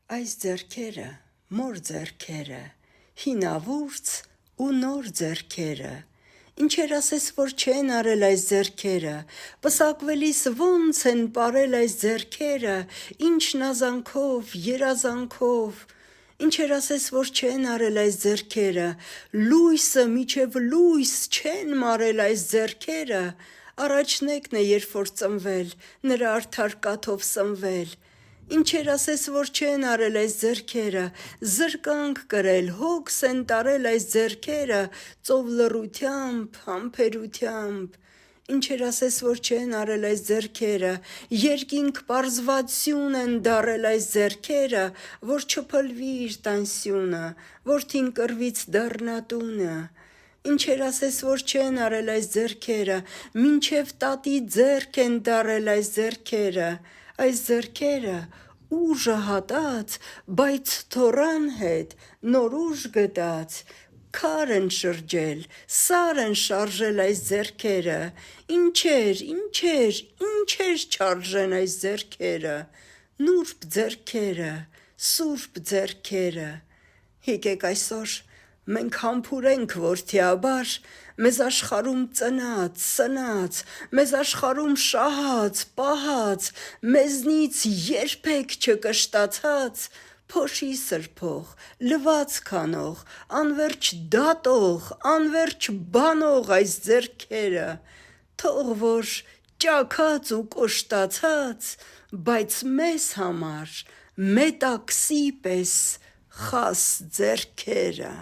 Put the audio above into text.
Այս ձեռքերը, մոր ձեռքերը, հինավուրց ու նոր ձեռքերը, ինչեր ասես, որ չեն արել այս ձեռքերը, պսակվելիս ոնց են պարել այս ձեռքերը, ինչ նազանքով, երազանքով, ինչեր ասես, որ չեն արել այս ձեռքերը, լույսը միջև լույս չեն մարել այս ձեռքերը, առաջնեկն է, երբ որ ծնվել, նրա արդար կաթով սնվել, ինչեր ասես, որ չեն արել այս ձեռքերը, զրկանք կրել, հոգս են տարել այս ձեռքերը, ծով լռությամբ, համբերությամբ, ինչեր ասես, որ չեն արել այս ձեռքերը, երկինք պարզվացյուն են դարել այս ձեռքերը, որ չփլվի իր տանսյունը, որդին կռվից դառնա տունը, ինչեր ասես, որ չեն արել այս ձեռքերը, մինչև տատի ձեռք են դարել այս ձեռքերը, այս ձեռքերը ուժը հատած, բայց թոռան հետ նոր ուժ գտած, քար են շրջել, սար են շարժել այս ձեռքերը, ինչեր, ինչեր, ինչեր չարժեն այս ձեռքերը, նուրբ ձեռքերը, սուրբ ձեռքերը, եկեք այսօր մենք համբուրենք որդիաբար, մեզ աշխարհում ծնած, սնած, մեզ աշխարհում շահած, պահած, մեզնից երբեք չկշտացած, փոշի սրբող, լվացք անող, անվերջ դատող, անվերջ բանող այս ձեռքերը, թող որ ճաքած ու կոշտացած, բայց մեզ համար մետաքսի պես խաս ձեռքերը։